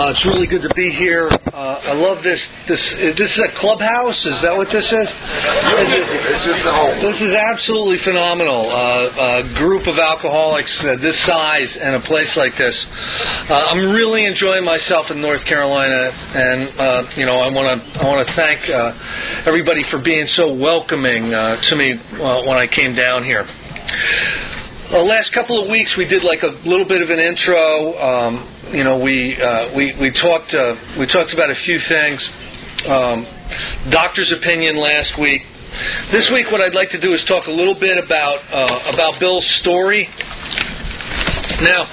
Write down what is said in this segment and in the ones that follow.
It's really good to be here. I love this. This is a clubhouse. Is that what this is? This is absolutely phenomenal. A group of alcoholics this size and a place like this. I'm really enjoying myself in North Carolina, and I want to thank everybody for being so welcoming to me when I came down here. The last couple of weeks we did like a little bit of an intro. We talked about a few things. Doctor's opinion last week. This week, what I'd like to do is talk a little bit about Bill's story. Now,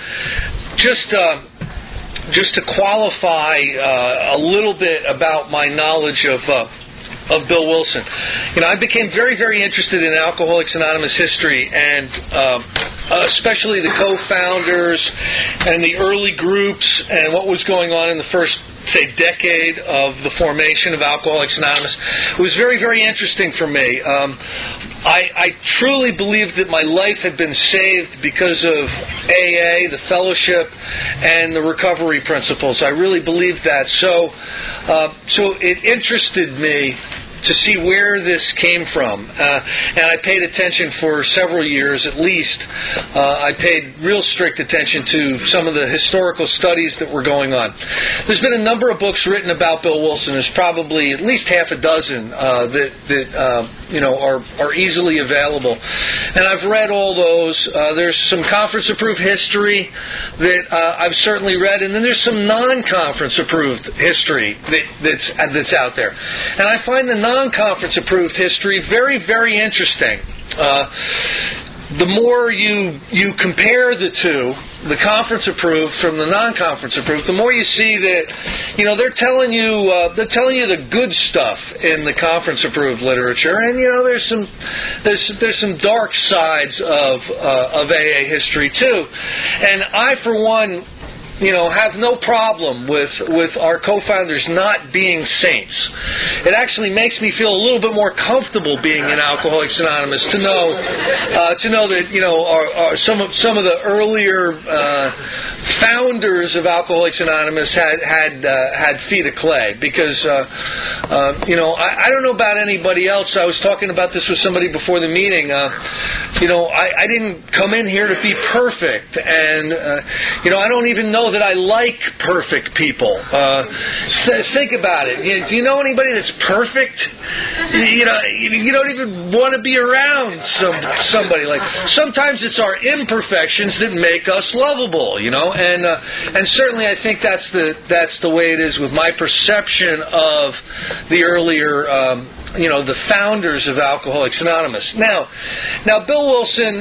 just to qualify a little bit about my knowledge of Bill Wilson. I became very, very interested in Alcoholics Anonymous history, and especially the co-founders and the early groups and what was going on in the first, say, decade of the formation of Alcoholics Anonymous. It was very, very interesting for me. I truly believed that my life had been saved because of AA, the fellowship, and the recovery principles. I really believed that. So it interested me to see where this came from. And I paid attention for several years at least. I paid real strict attention to some of the historical studies that were going on. There's been a number of books written about Bill Wilson. There's probably at least half a dozen that are easily available. And I've read all those. There's some conference-approved history that I've certainly read, and then there's some non-conference-approved history that's out there. And I find the non-conference approved history very, very interesting. The more you compare the two, the conference approved from the non-conference approved, the more you see that they're telling you the good stuff in the conference approved literature, and there's some dark sides of AA history too. And I, for one, have no problem with our co-founders not being saints. It actually makes me feel a little bit more comfortable being in Alcoholics Anonymous to know that some of the earlier founders of Alcoholics Anonymous had feet of clay, because I don't know about anybody else. I was talking about this with somebody before the meeting. I didn't come in here to be perfect, and I don't even know that I like perfect people. Think about it. Do you know anybody that's perfect? You don't even want to be around somebody like. Sometimes it's our imperfections that make us lovable. And certainly I think that's the way it is with my perception of the earlier. The founders of Alcoholics Anonymous. Now, Bill Wilson.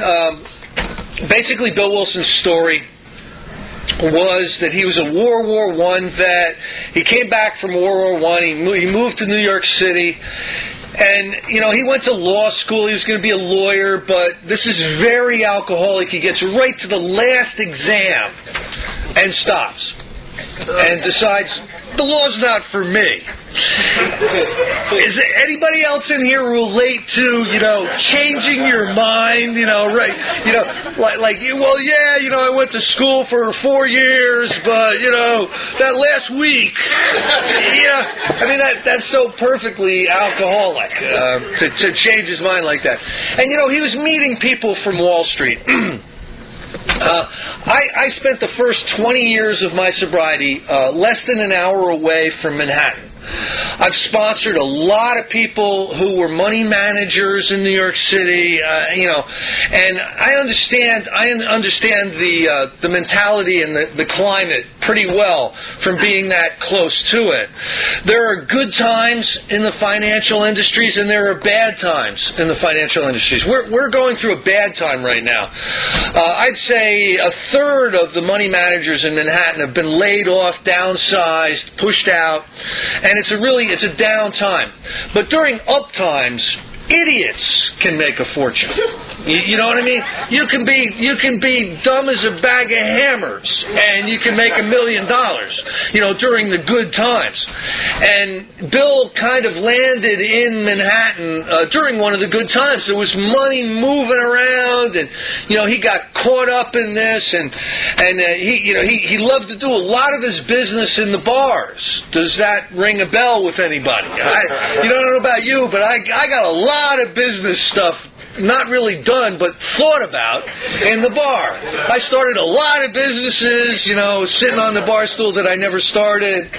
Basically, Bill Wilson's story was that he was a World War I vet. He came back from World War I. He moved to New York City. And, he went to law school. He was going to be a lawyer, but this is very alcoholic. He gets right to the last exam and stops and decides, the law's not for me. Is there anybody else in here relate to, changing your mind, right? I went to school for 4 years, but, that last week, that's so perfectly alcoholic, to change his mind like that. And, he was meeting people from Wall Street. I spent the first 20 years of my sobriety less than an hour away from Manhattan. I've sponsored a lot of people who were money managers in New York City, and I understand the mentality and the climate pretty well from being that close to it. There are good times in the financial industries, and there are bad times in the financial industries. We're going through a bad time right now. I'd say a third of the money managers in Manhattan have been laid off, downsized, pushed out, and it's a down time. But during up times, idiots can make a fortune. You know what I mean? You can be dumb as a bag of hammers, and you can make $1 million, during the good times. And Bill kind of landed in Manhattan during one of the good times. There was money moving around, and he got caught up in this, and he loved to do a lot of his business in the bars. Does that ring a bell with anybody? I don't know about you, but I got a lot of business stuff, not really done, but thought about in the bar. I started a lot of businesses, sitting on the bar stool that I never started.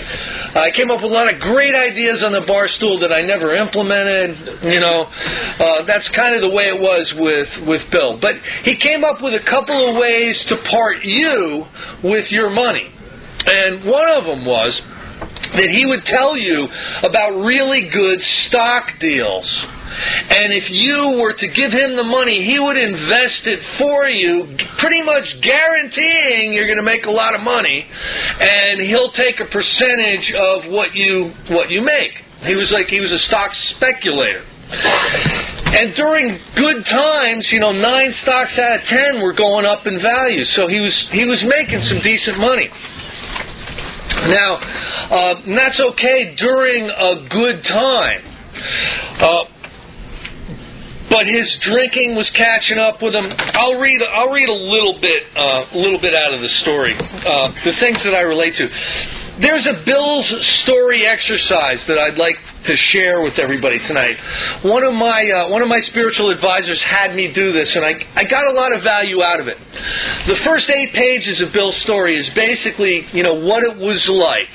I came up with a lot of great ideas on the bar stool that I never implemented. That's kind of the way it was with Bill. But he came up with a couple of ways to part you with your money. And one of them was that he would tell you about really good stock deals. And if you were to give him the money, he would invest it for you, pretty much guaranteeing you're going to make a lot of money, and he'll take a percentage of what you make. He was a stock speculator. And during good times, 9 stocks out of 10 were going up in value, so he was making some decent money. Now, that's okay during a good time. But his drinking was catching up with him. I'll read a little bit out of the story, the things that I relate to. There's a Bill's story exercise that I'd like to share with everybody tonight. One of my spiritual advisors had me do this, and I got a lot of value out of it. The first 8 pages of Bill's story is basically, what it was like,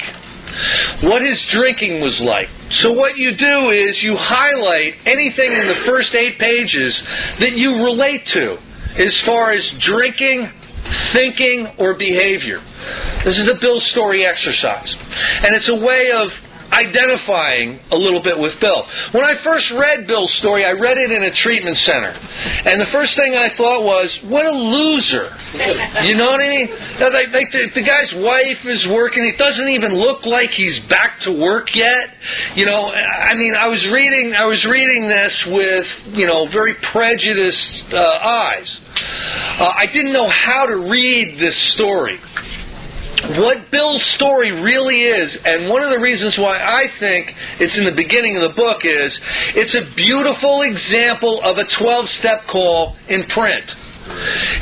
what his drinking was like. So what you do is you highlight anything in the first 8 pages that you relate to as far as drinking, thinking, or behavior. This is the Bill story exercise. And it's a way of identifying a little bit with Bill. When I first read Bill's story, I read it in a treatment center. And the first thing I thought was, what a loser. You know what I mean? Like the guy's wife is working. It doesn't even look like he's back to work yet. I was reading this with, very prejudiced eyes. I didn't know how to read this story. What Bill's story really is, and one of the reasons why I think it's in the beginning of the book is, it's a beautiful example of a 12-step call in print.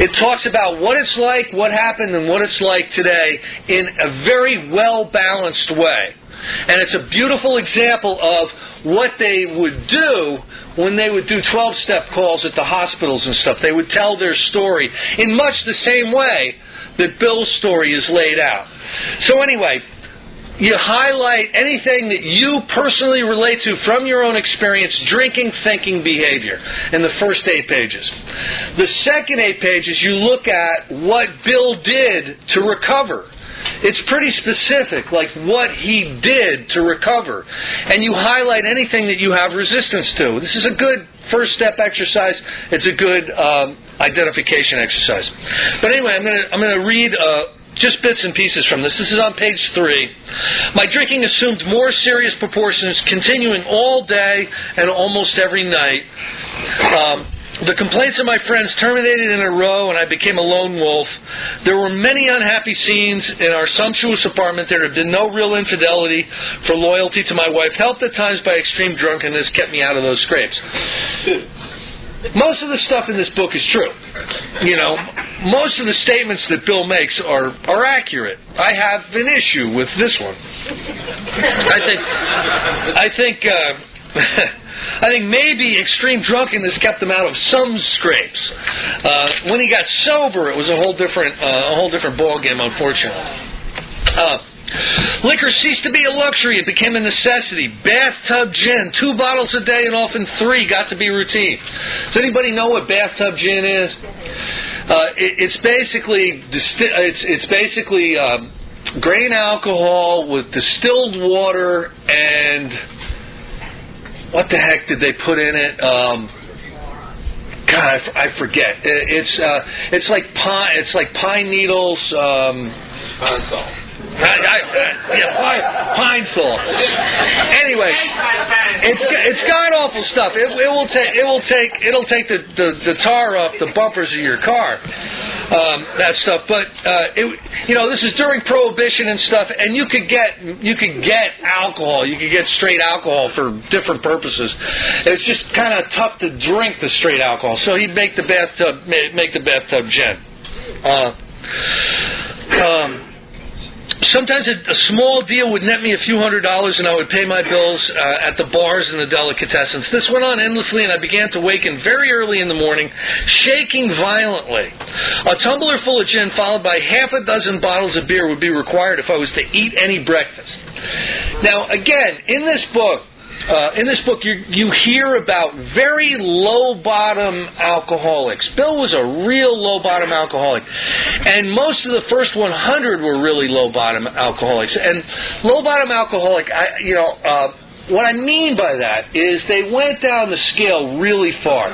It talks about what it's like, what happened, and what it's like today in a very well-balanced way. And it's a beautiful example of what they would do when they would do 12-step calls at the hospitals and stuff. They would tell their story in much the same way that Bill's story is laid out. So anyway, you highlight anything that you personally relate to from your own experience, drinking, thinking, behavior, in the first 8 pages. The second 8 pages, you look at what Bill did to recover. It's pretty specific, like what he did to recover. And you highlight anything that you have resistance to. This is a good first step exercise. It's a good identification exercise. But anyway, I'm going to read just bits and pieces from this. This is on page 3. My drinking assumed more serious proportions, continuing all day and almost every night. The complaints of my friends terminated in a row, and I became a lone wolf. There were many unhappy scenes in our sumptuous apartment. There had been no real infidelity for loyalty to my wife, helped at times by extreme drunkenness, kept me out of those scrapes. Most of the stuff in this book is true. Most of the statements that Bill makes are accurate. I have an issue with this one. I think maybe extreme drunkenness kept him out of some scrapes. When he got sober, it was a whole different ball game, unfortunately. Liquor ceased to be a luxury. It became a necessity. Bathtub gin, 2 bottles a day and often 3 got to be routine. Does anybody know what bathtub gin is? It's basically grain alcohol with distilled water and what the heck did they put in it? I forget. It's like pine needles. Pine Sol. Pine Sol. Anyway, it's god awful stuff. It'll take the tar off the bumpers of your car. That stuff, but this is during Prohibition and stuff, and you could get alcohol. You could get straight alcohol for different purposes. It's just kind of tough to drink the straight alcohol, so he'd make the bathtub gin. Sometimes a small deal would net me a few $100s, and I would pay my bills at the bars and the delicatessens. This went on endlessly, and I began to waken very early in the morning, shaking violently. A tumbler full of gin, followed by half a dozen bottles of beer, would be required if I was to eat any breakfast. Now, again, in this book, you hear about very low-bottom alcoholics. Bill was a real low-bottom alcoholic. And most of the first 100 were really low-bottom alcoholics. And low-bottom alcoholic, what I mean by that is they went down the scale really far.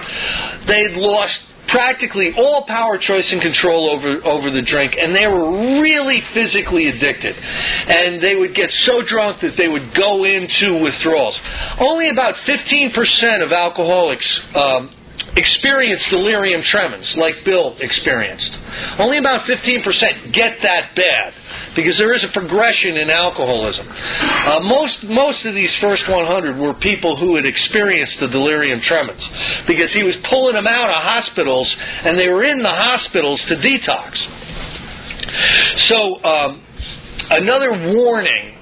They'd lost practically all power, choice, and control over the drink, and they were really physically addicted. And they would get so drunk that they would go into withdrawals. Only about 15% of alcoholics experience delirium tremens, like Bill experienced. Only about 15% get that bad, because there is a progression in alcoholism. Most of these first 100 were people who had experienced the delirium tremens, because he was pulling them out of hospitals, and they were in the hospitals to detox. So, another warning.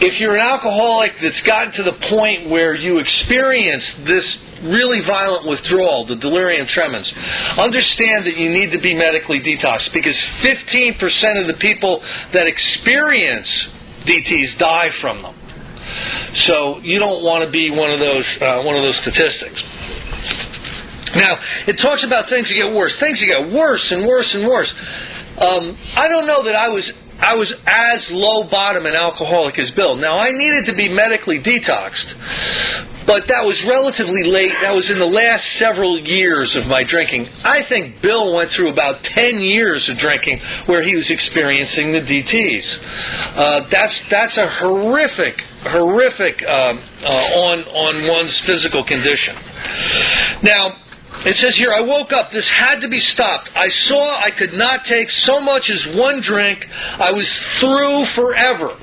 If you're an alcoholic that's gotten to the point where you experience this really violent withdrawal, the delirium tremens, understand that you need to be medically detoxed, because 15% of the people that experience DTs die from them. So you don't want to be one of those statistics. Now, it talks about things that get worse. Things that get worse and worse and worse. I don't know that I was as low bottom an alcoholic as Bill. Now, I needed to be medically detoxed, but that was relatively late. That was in the last several years of my drinking. I think Bill went through about 10 years of drinking where he was experiencing the DTs. That's a horrific on one's physical condition. Now, it says here, I woke up. This had to be stopped. I saw I could not take so much as one drink. I was through forever.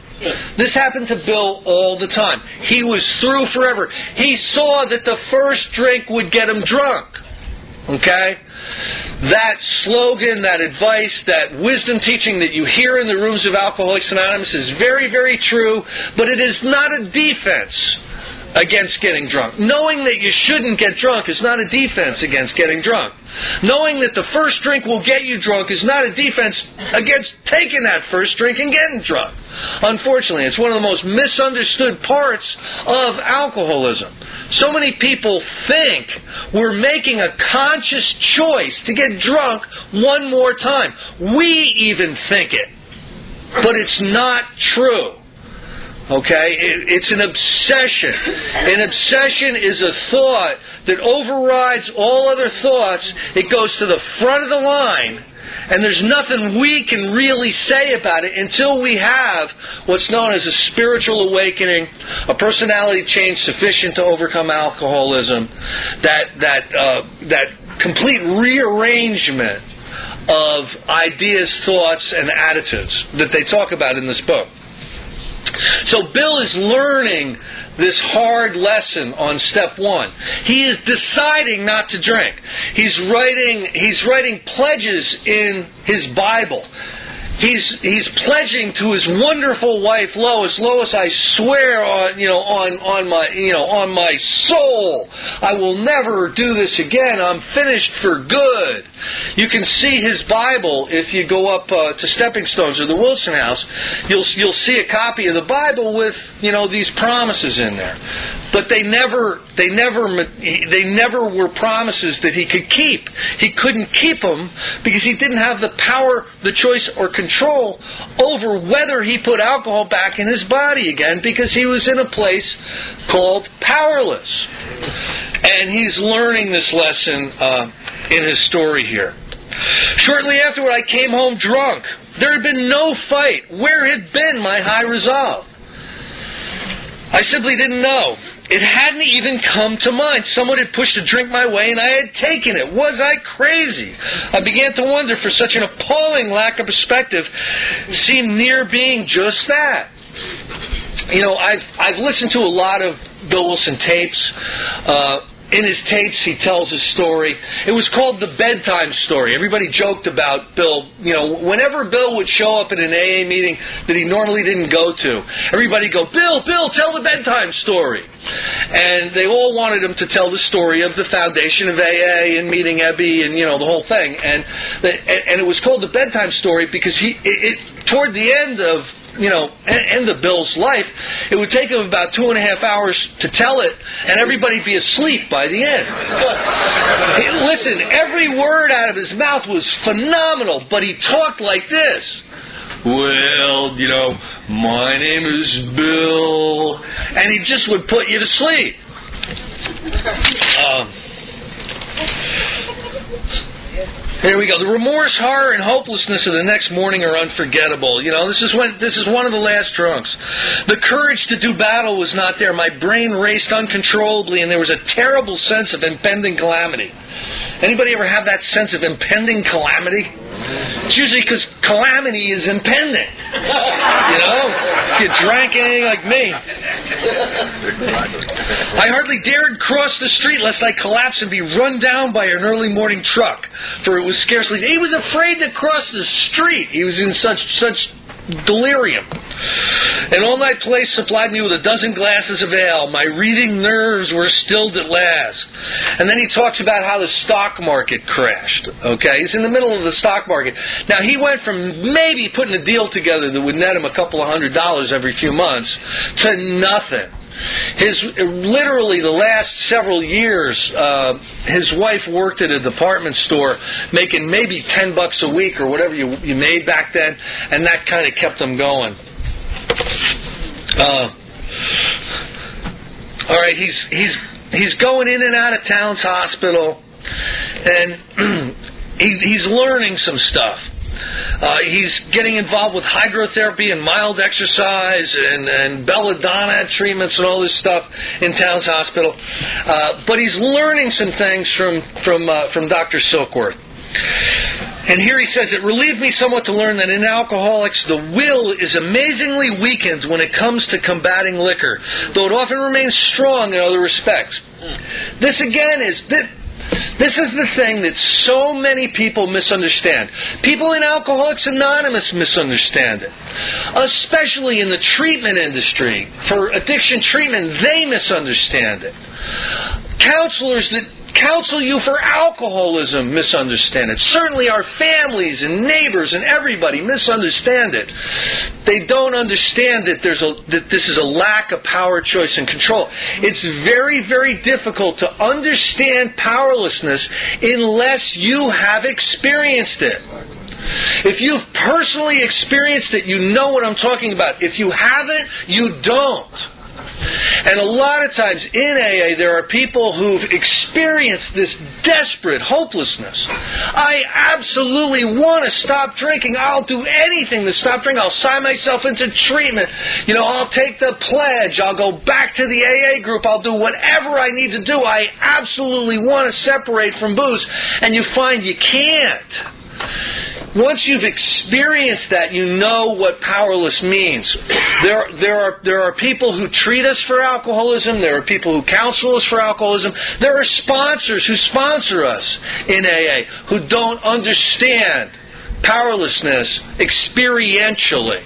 This happened to Bill all the time. He was through forever. He saw that the first drink would get him drunk. Okay? That slogan, that advice, that wisdom teaching that you hear in the rooms of Alcoholics Anonymous is very, very true, but it is not a defense against getting drunk. Knowing that you shouldn't get drunk is not a defense against getting drunk. Knowing that the first drink will get you drunk is not a defense against taking that first drink and getting drunk. Unfortunately, it's one of the most misunderstood parts of alcoholism. So many people think we're making a conscious choice to get drunk one more time. We even think it. But it's not true. Okay? It's an obsession. An obsession is a thought that overrides all other thoughts. It goes to the front of the line, and there's nothing we can really say about it until we have what's known as a spiritual awakening, a personality change sufficient to overcome alcoholism, that complete rearrangement of ideas, thoughts, and attitudes that they talk about in this book. So Bill is learning this hard lesson on step one. He is deciding not to drink. He's writing pledges in his Bible. He's pledging to his wonderful wife Lois. Lois, I swear on my soul, I will never do this again. I'm finished for good. You can see his Bible if you go up to Stepping Stones or the Wilson House. You'll see a copy of the Bible with these promises in there, but they never were promises that he could keep. He couldn't keep them because he didn't have the power, the choice, or control over whether he put alcohol back in his body again, because he was in a place called powerless. And he's learning this lesson in his story here. Shortly afterward, I came home drunk. There had been no fight. Where had been my high resolve? I simply didn't know. It hadn't even come to mind. Someone had pushed a drink my way and I had taken it. Was I crazy? I began to wonder, for such an appalling lack of perspective seemed near being just that. You know, I've listened to a lot of Bill Wilson tapes. In his tapes, he tells his story. It was called The Bedtime Story. Everybody joked about Bill. You know, whenever Bill would show up at an AA meeting that he normally didn't go to, everybody would go, Bill, tell the bedtime story. And they all wanted him to tell the story of the foundation of AA and meeting Ebby and, you know, the whole thing. And it was called The Bedtime Story because toward the end of Bill's life, it would take him about 2.5 hours to tell it, and everybody'd be asleep by the end. Listen, every word out of his mouth was phenomenal, but he talked like this. Well, you know, my name is Bill, and he just would put you to sleep. Here we go. The remorse, horror, and hopelessness of the next morning are unforgettable. You know, this is one of the last drunks. The courage to do battle was not there. My brain raced uncontrollably, and there was a terrible sense of impending calamity. Anybody ever have that sense of impending calamity? It's usually because calamity is impending. You know? If you drank anything like me. I hardly dared cross the street lest I collapse and be run down by an early morning truck, for it was scarcely... He was afraid to cross the street. He was in such delirium. An all-night place supplied me with a dozen glasses of ale. My reading nerves were stilled at last. And then he talks about how the stock market crashed. Okay, he's in the middle of the stock market. Now, he went from maybe putting a deal together that would net him a couple of $100 every few months to nothing. Literally the last several years, his wife worked at a department store making maybe $10 a week or whatever you made back then, and that kind of kept him going. All right, he's going in and out of Towns Hospital, and he's learning some stuff. He's getting involved with hydrotherapy and mild exercise and belladonna treatments and all this stuff in Towns Hospital. But he's learning some things from Dr. Silkworth. And here he says, it relieved me somewhat to learn that in alcoholics, the will is amazingly weakened when it comes to combating liquor, though it often remains strong in other respects. This again This is the thing that so many people misunderstand. People in Alcoholics Anonymous misunderstand it. Especially in the treatment industry. For addiction treatment, they misunderstand it. Counselors that counsel you for alcoholism misunderstand it. Certainly our families and neighbors and everybody misunderstand it. They don't understand that this is a lack of power, choice, and control. It's very, very difficult to understand powerlessness unless you have experienced it. If you've personally experienced it, you know what I'm talking about. If you haven't, you don't. And a lot of times in AA, there are people who've experienced this desperate hopelessness. I absolutely want to stop drinking. I'll do anything to stop drinking. I'll sign myself into treatment. You know, I'll take the pledge. I'll go back to the AA group. I'll do whatever I need to do. I absolutely want to separate from booze. And you find you can't. Once you've experienced that, you know what powerless means. There are people who treat us for alcoholism. There are people who counsel us for alcoholism. There are sponsors who sponsor us in AA who don't understand powerlessness experientially.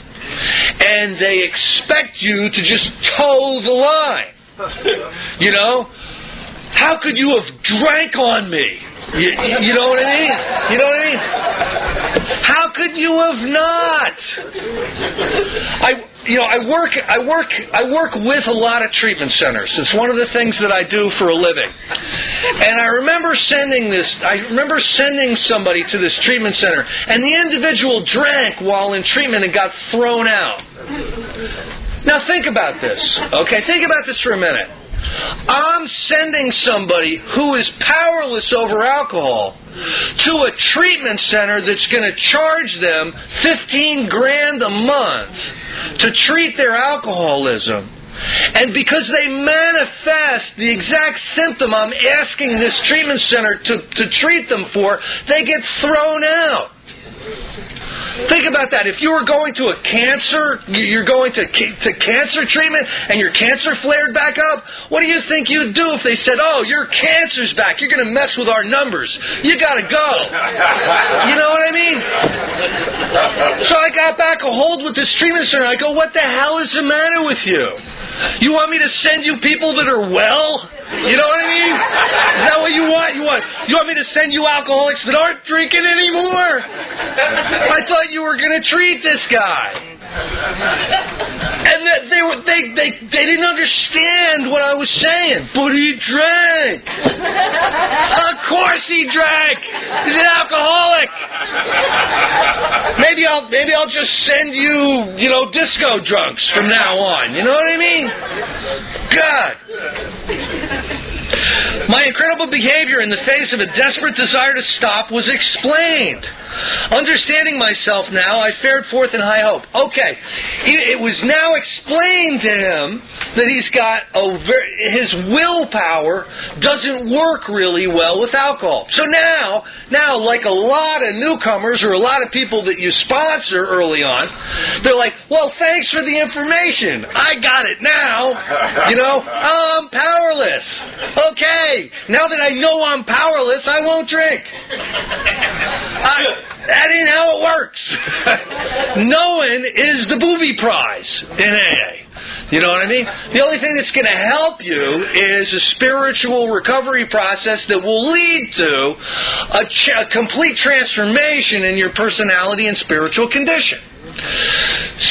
And they expect you to just toe the line. You know? How could you have drank on me? You know what I mean? You know what I mean? How could you have not? I work with a lot of treatment centers. It's one of the things that I do for a living. And I remember sending somebody to this treatment center, and the individual drank while in treatment and got thrown out. Now think about this. Okay, think about this for a minute. I'm sending somebody who is powerless over alcohol to a treatment center that's going to charge them $15,000 a month to treat their alcoholism. And because they manifest the exact symptom I'm asking this treatment center to treat them for, they get thrown out. Think about that. If you were going to a cancer, you're going to cancer treatment, and your cancer flared back up, what do you think you'd do if they said, oh, your cancer's back, you're going to mess with our numbers, you got to go. You know what I mean? So I got back a hold with this treatment center. I go, what the hell is the matter with you? You want me to send you people that are well? You know what I mean? Is that what you want? You want me to send you alcoholics that aren't drinking anymore? I thought you were going to treat this guy. And they didn't understand what I was saying. But he drank. Of course he drank. He's an alcoholic. Maybe I'll just send you, disco drunks from now on. You know what I mean? God. My incredible behavior in the face of a desperate desire to stop was explained. Understanding myself now, I fared forth in high hope. Okay, it was now explained to him that he's got his willpower doesn't work really well with alcohol. So now, like a lot of newcomers or a lot of people that you sponsor early on, they're like, well, thanks for the information. I got it now. I'm powerless. Okay, now that I know I'm powerless, I won't drink. That ain't how it works. Knowing is the booby prize in AA. You know what I mean? The only thing that's going to help you is a spiritual recovery process that will lead to a complete transformation in your personality and spiritual condition.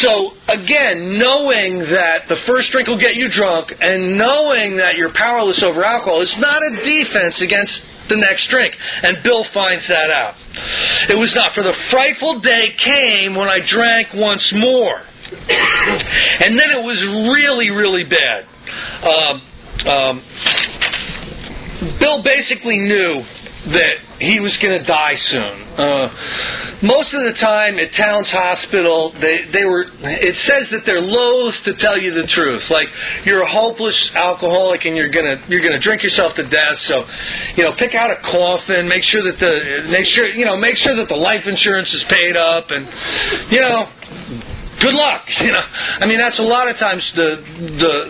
So, again, knowing that the first drink will get you drunk and knowing that you're powerless over alcohol is not a defense against the next drink. And Bill finds that out. It was not. For the frightful day came when I drank once more. And then it was really, really bad. Bill basically knew that he was going to die soon. Most of the time at Towns Hospital, they were. It says that they're loath to tell you the truth. Like, you're a hopeless alcoholic and you're gonna drink yourself to death. So, pick out a coffin. Make sure that the life insurance is paid up, and good luck. That's a lot of times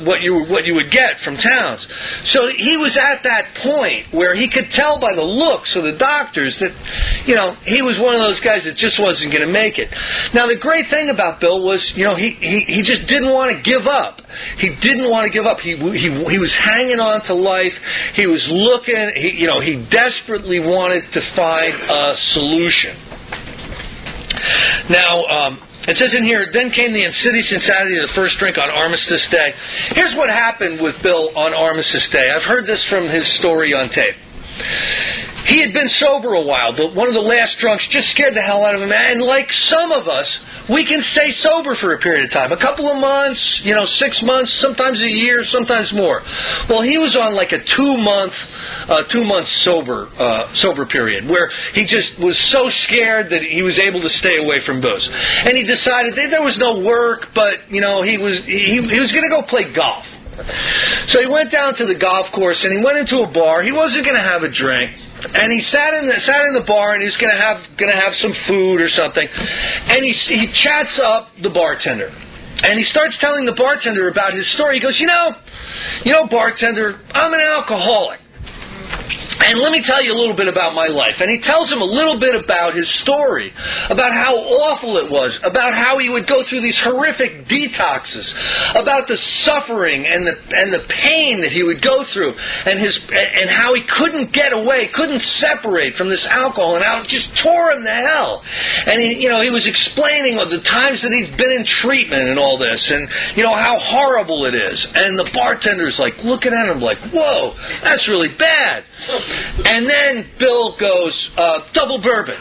what you would get from Towns. So he was at that point where he could tell by the looks of the doctors that, he was one of those guys that just wasn't going to make it. Now the great thing about Bill was, he just didn't want to give up. He didn't want to give up. He was hanging on to life. He was looking. He desperately wanted to find a solution. Now. It says in here, then came the insidious insanity of the first drink on Armistice Day. Here's what happened with Bill on Armistice Day. I've heard this from his story on tape. He had been sober a while, but one of the last drunks just scared the hell out of him. And like some of us, we can stay sober for a period of time. A couple of months, 6 months, sometimes a year, sometimes more. Well, he was on like a 2-month sober period where he just was so scared that he was able to stay away from booze. And he decided that there was no work, but he was going to go play golf. So he went down to the golf course and he went into a bar. He wasn't going to have a drink, and he sat in the bar and he was going to have some food or something. And he chats up the bartender, and he starts telling the bartender about his story. He goes, bartender, I'm an alcoholic. And let me tell you a little bit about my life. And he tells him a little bit about his story, about how awful it was, about how he would go through these horrific detoxes, about the suffering and the pain that he would go through, and how he couldn't get away, couldn't separate from this alcohol, and how it just tore him to hell. And he was explaining of the times that he's been in treatment and all this, and how horrible it is. And the bartender's like looking at him like, whoa, that's really bad. And then Bill goes, double bourbon.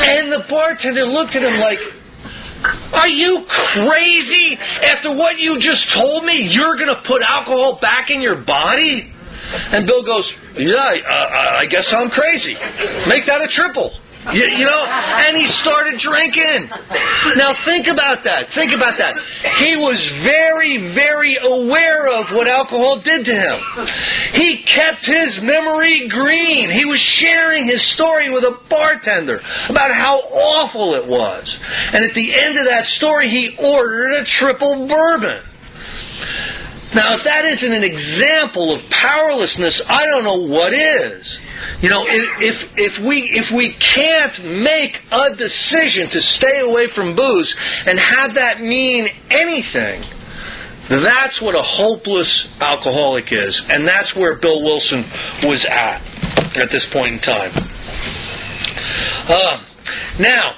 And the bartender looked at him like, Are you crazy? After what you just told me, you're going to put alcohol back in your body? And Bill goes, yeah, I guess I'm crazy. Make that a triple. You know, and he started drinking. Now think about that. Think about that. He was very, very aware of what alcohol did to him. He kept his memory green. He was sharing his story with a bartender about how awful it was. And at the end of that story, he ordered a triple bourbon. Now, if that isn't an example of powerlessness, I don't know what is. You know, if we can't make a decision to stay away from booze and have that mean anything, that's what a hopeless alcoholic is. And that's where Bill Wilson was at this point in time. Now,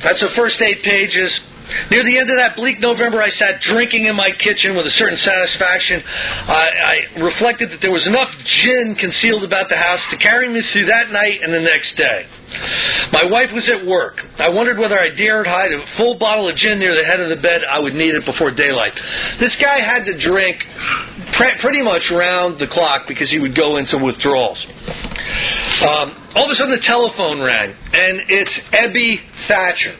that's the first 8 pages. Near the end of that bleak November, I sat drinking in my kitchen with a certain satisfaction. I reflected that there was enough gin concealed about the house to carry me through that night and the next day. My wife was at work. I wondered whether I dared hide a full bottle of gin near the head of the bed. I would need it before daylight. This guy had to drink pretty much round the clock because he would go into withdrawals. All of a sudden the telephone rang, and it's Ebby Thatcher.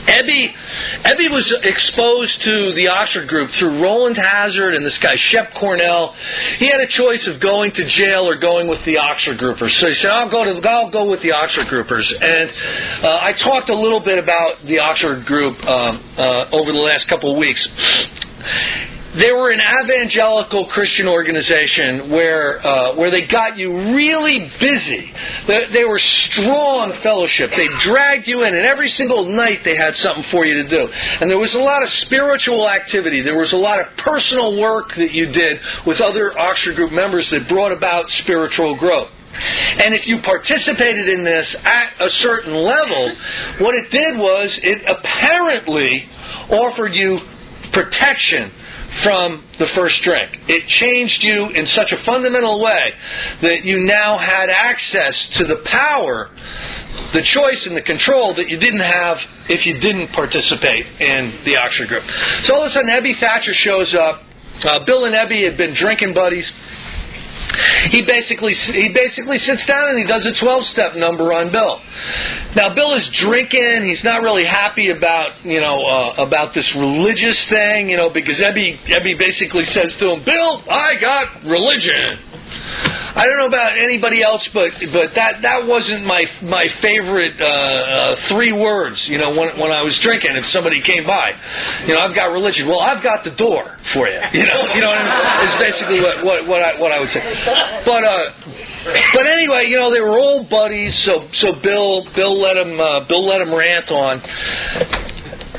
Ebby was exposed to the Oxford Group through Roland Hazard and this guy Shep Cornell. He had a choice of going to jail or going with the Oxford Groupers. So he said, I'll go with the Oxford Groupers. And I talked a little bit about the Oxford Group over the last couple of weeks. They were an evangelical Christian organization where they got you really busy. They were strong fellowship. They dragged you in, and every single night they had something for you to do. And there was a lot of spiritual activity. There was a lot of personal work that you did with other Oxford Group members that brought about spiritual growth. And if you participated in this at a certain level, what it did was it apparently offered you protection from the first drink. It changed you in such a fundamental way that you now had access to the power, the choice, and the control that you didn't have if you didn't participate in the Oxford Group. So all of a sudden, Ebby Thatcher shows up. Bill and Ebby had been drinking buddies. He basically sits down and he does a 12-step number on Bill. Now Bill is drinking. He's not really happy about this religious thing, because Ebby basically says to him, "Bill, I got religion." I don't know about anybody else, but that wasn't my favorite 3 words. When I was drinking, if somebody came by, I've got religion. Well, I've got the door for you. You know what I mean? It's basically what I would say. But anyway, they were old buddies. So Bill let him rant on.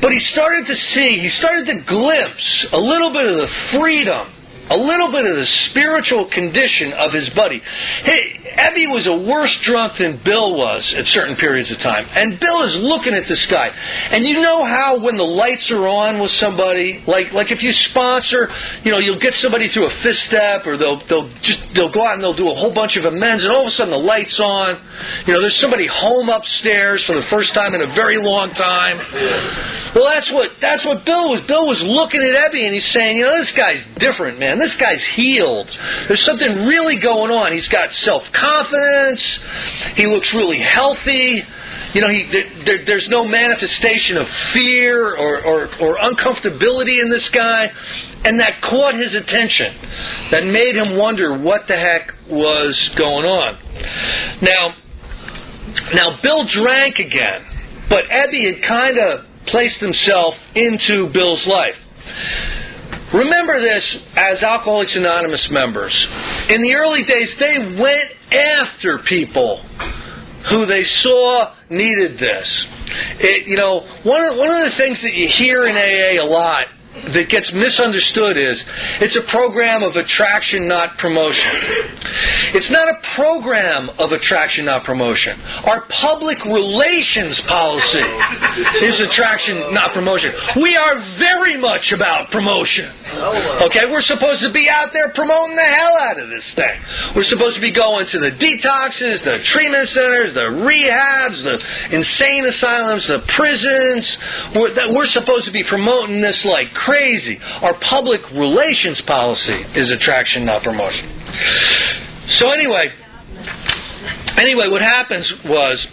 But he started to glimpse a little bit of the freedom, a little bit of the spiritual condition of his buddy. Hey, Ebby was a worse drunk than Bill was at certain periods of time. And Bill is looking at this guy. And you know how when the lights are on with somebody, like if you sponsor, you'll get somebody through a fifth step, or they'll go out and they'll do a whole bunch of amends, and all of a sudden the light's on. There's somebody home upstairs for the first time in a very long time. Well, that's what Bill was. Bill was looking at Ebby and he's saying, this guy's different, man. This guy's healed. There's something really going on. He's got self-confidence. He looks really healthy. There's no manifestation of fear or uncomfortability in this guy. And that caught his attention. That made him wonder what the heck was going on. Now Bill drank again, but Ebby had kind of placed himself into Bill's life. Remember this as Alcoholics Anonymous members. In the early days, they went after people who they saw needed this. One of the things that you hear in AA a lot that gets misunderstood is it's a program of attraction, not promotion. It's not a program of attraction, not promotion. Our public relations policy is attraction, not promotion. We are very much about promotion. Okay, we're supposed to be out there promoting the hell out of this thing. We're supposed to be going to the detoxes, the treatment centers, the rehabs, the insane asylums, the prisons. We're supposed to be promoting this like crazy. Our public relations policy is attraction, not promotion. So anyway, what happens was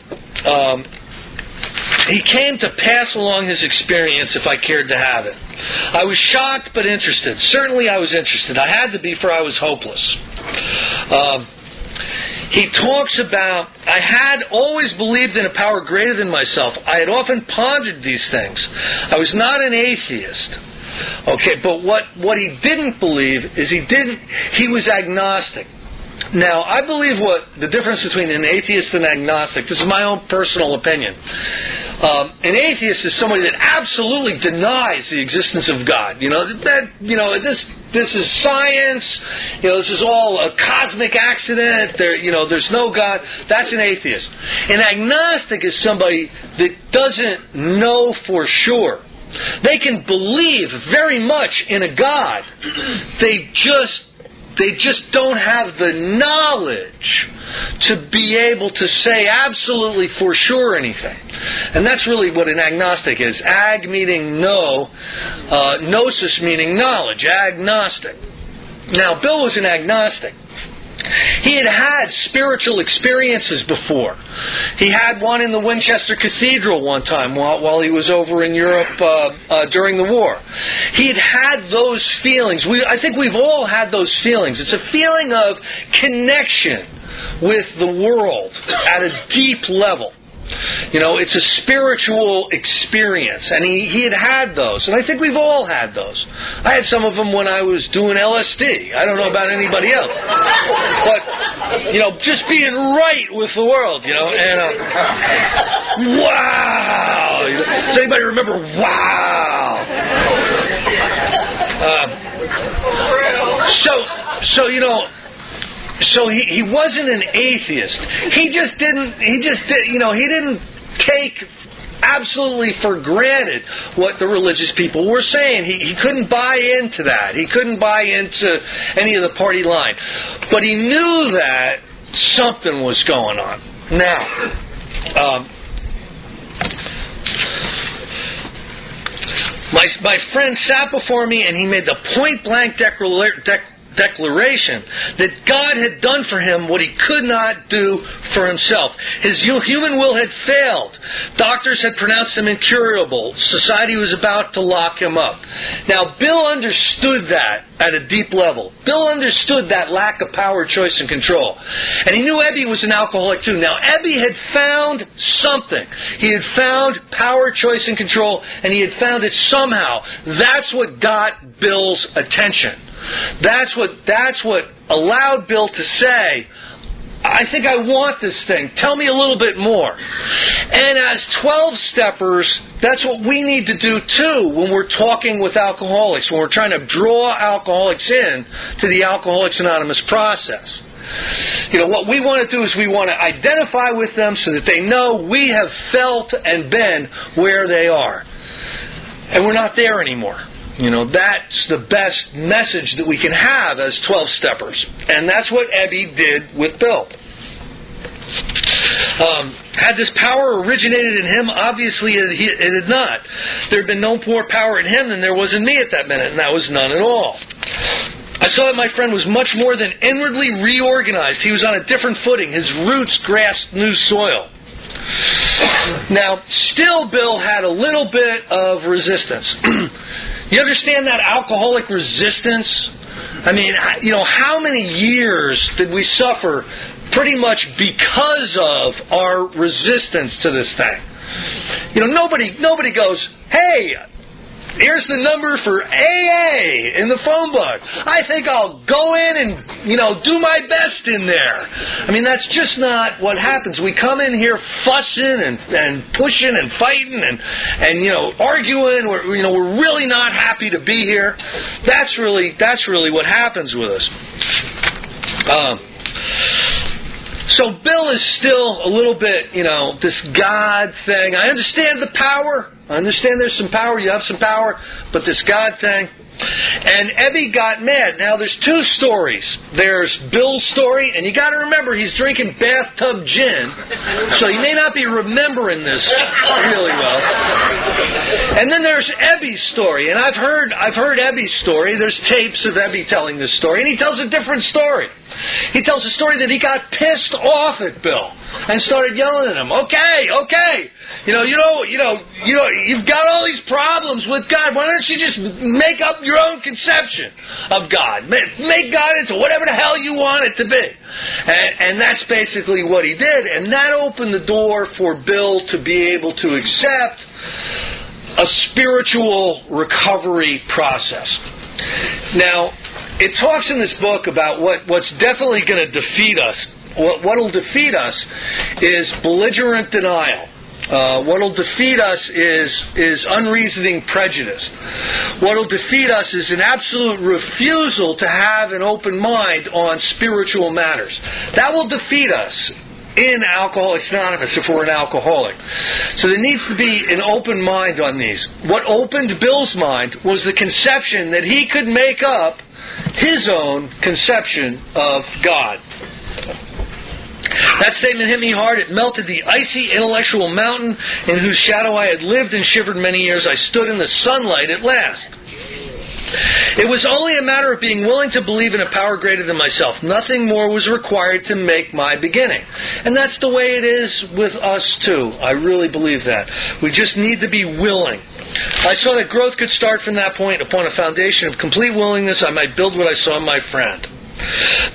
he came to pass along his experience if I cared to have it. I was shocked but interested. Certainly I was interested. I had to be, for I was hopeless. He talks about, I had always believed in a power greater than myself. I had often pondered these things. I was not an atheist. Okay, but what he didn't believe is he was agnostic. Now, I believe what the difference between an atheist and agnostic, this is my own personal opinion. An atheist is somebody that absolutely denies the existence of God. This is science. This is all a cosmic accident. There's no God. That's an atheist. An agnostic is somebody that doesn't know for sure. They can believe very much in a God. They just don't have the knowledge to be able to say absolutely for sure anything. And that's really what an agnostic is. Ag meaning no, gnosis meaning knowledge, agnostic. Now, Bill was an agnostic. He had had spiritual experiences before. He had one in the Winchester Cathedral one time while he was over in Europe during the war. He had had those feelings. I think we've all had those feelings. It's a feeling of connection with the world at a deep level. It's a spiritual experience, and he had those, and I think we've all had those. I had some of them when I was doing LSD. I don't know about anybody else, but just being right with the world, and wow! Does anybody remember wow? So he wasn't an atheist. He didn't take absolutely for granted what the religious people were saying. He couldn't buy into that. He couldn't buy into any of the party line. But he knew that something was going on. Now, my friend sat before me and he made the point-blank declaration that God had done for him what he could not do for himself. His human will had failed. Doctors had pronounced him incurable. Society was about to lock him up. Now, Bill understood that at a deep level. Bill understood that lack of power, choice, and control. And he knew Ebby was an alcoholic too. Now, Ebby had found something. He had found power, choice, and control, and he had found it somehow. That's what got Bill's attention. That's what allowed Bill to say, I think I want this thing. Tell me a little bit more. And as 12-steppers, that's what we need to do too when we're talking with alcoholics, when we're trying to draw alcoholics in to the Alcoholics Anonymous process. What we want to do is we want to identify with them so that they know we have felt and been where they are. And we're not there anymore. That's the best message that we can have as 12-steppers. And that's what Ebby did with Bill. Had this power originated in him? Obviously it had not. There had been no more power in him than there was in me at that minute, and that was none at all. I saw that my friend was much more than inwardly reorganized. He was on a different footing. His roots grasped new soil. Now, still Bill had a little bit of resistance. You understand that alcoholic resistance? I mean, how many years did we suffer pretty much because of our resistance to this thing? Nobody goes, hey, here's the number for AA in the phone book. I think I'll go in and, do my best in there. I mean, that's just not what happens. We come in here fussing and pushing and fighting and arguing. We're really not happy to be here. That's really what happens with us. So Bill is still a little bit, this God thing. I understand the power. I understand there's some power. You have some power. But this God thing. And Ebby got mad. Now, there's two stories. There's Bill's story, and you got to remember he's drinking bathtub gin, so he may not be remembering this really well. And then there's Ebby's story, and I've heard Ebby's story. There's tapes of Ebby telling this story, and he tells a different story. He tells a story that he got pissed off at Bill and started yelling at him. Okay. You've got all these problems with God. Why don't you just make up your own conception of God? Make God into whatever the hell you want it to be. And that's basically what he did. And that opened the door for Bill to be able to accept a spiritual recovery process. Now, it talks in this book about what's definitely going to defeat us. What'll defeat us is belligerent denial. What'll defeat us is unreasoning prejudice. What'll defeat us is an absolute refusal to have an open mind on spiritual matters. That will defeat us in Alcoholics Anonymous if we're an alcoholic. So there needs to be an open mind on these. What opened Bill's mind was the conception that he could make up his own conception of God. That statement hit me hard. It melted the icy intellectual mountain in whose shadow I had lived and shivered many years. I stood in the sunlight at last. It was only a matter of being willing to believe in a power greater than myself. Nothing more was required to make my beginning. And that's the way it is with us too. I really believe that. We just need to be willing. I saw that growth could start from that point. Upon a foundation of complete willingness, I might build what I saw in my friend.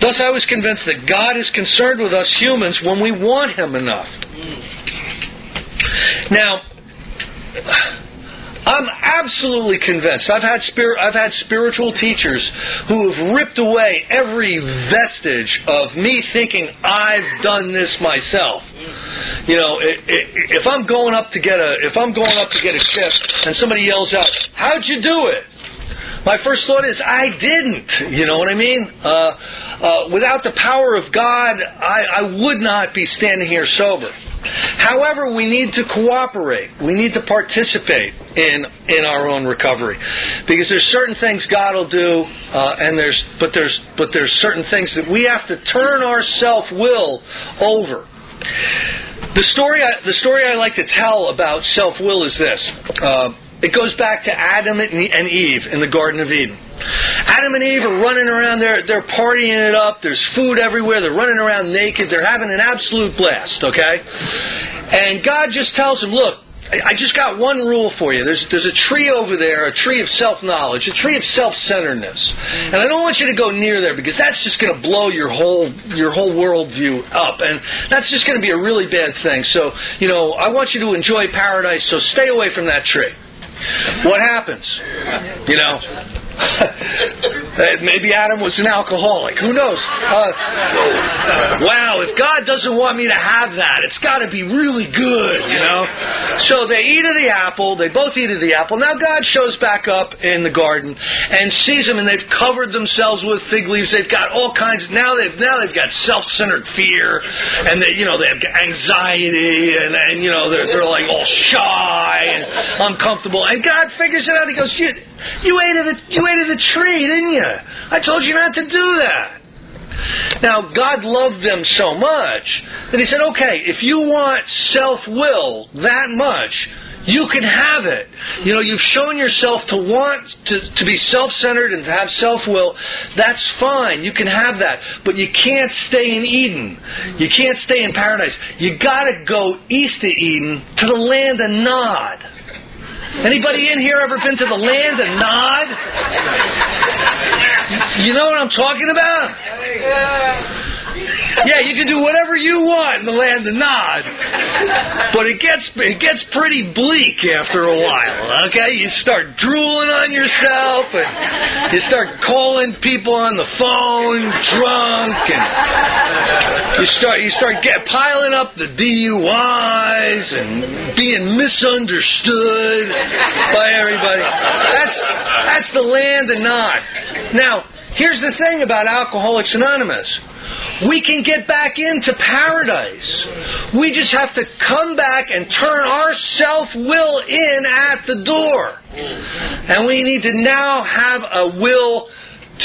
Thus I was convinced that God is concerned with us humans when we want Him enough. Now, I'm absolutely convinced. I've had spiritual teachers who have ripped away every vestige of me thinking I've done this myself. If I'm going up to get a shift and somebody yells out, "How'd you do it?" My first thought is, I didn't. You know what I mean? Without the power of God, I would not be standing here sober. However, we need to cooperate. We need to participate in our own recovery, because there's certain things God will do, but there's certain things that we have to turn our self-will over. The story I like to tell about self-will is this. It goes back to Adam and Eve in the Garden of Eden. Adam and Eve are running around there. They're partying it up. There's food everywhere. They're running around naked. They're having an absolute blast, okay? And God just tells them, look, I just got one rule for you. There's a tree over there, a tree of self-knowledge, a tree of self-centeredness. And I don't want you to go near there, because that's just going to blow your whole worldview up. And that's just going to be a really bad thing. So, I want you to enjoy paradise, so stay away from that tree. What happens? Maybe Adam was an alcoholic. Who knows? Wow, if God doesn't want me to have that, it's got to be really good, So they eat of the apple. They both eat of the apple. Now God shows back up in the garden and sees them, and they've covered themselves with fig leaves. They've got all kinds. Now they've got self-centered fear, and they have anxiety, and they're like all shy and uncomfortable. And God figures it out. He goes, You ate of the tree, didn't you? I told you not to do that. Now, God loved them so much that He said, okay, if you want self-will that much, you can have it. You've shown yourself to want to be self-centered and to have self-will. That's fine. You can have that. But you can't stay in Eden. You can't stay in paradise. You got to go east of Eden to the land of Nod. Anybody in here ever been to the land of Nod? You know what I'm talking about? Yeah, you can do whatever you want in the land of Nod. But it gets pretty bleak after a while, okay? You start drooling on yourself, and you start calling people on the phone drunk, and you start piling up the DUIs and being misunderstood by everybody. That's the land of Nod. Now, here's the thing about Alcoholics Anonymous. We can get back into paradise. We just have to come back and turn our self-will in at the door. And we need to now have a will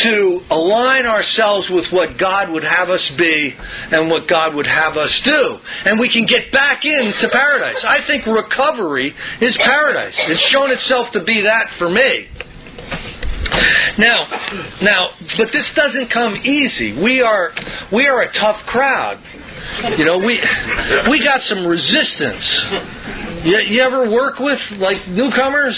to align ourselves with what God would have us be and what God would have us do. And we can get back into paradise. I think recovery is paradise. It's shown itself to be that for me. Now, but this doesn't come easy. We are a tough crowd. You know, we got some resistance. You ever work with like newcomers?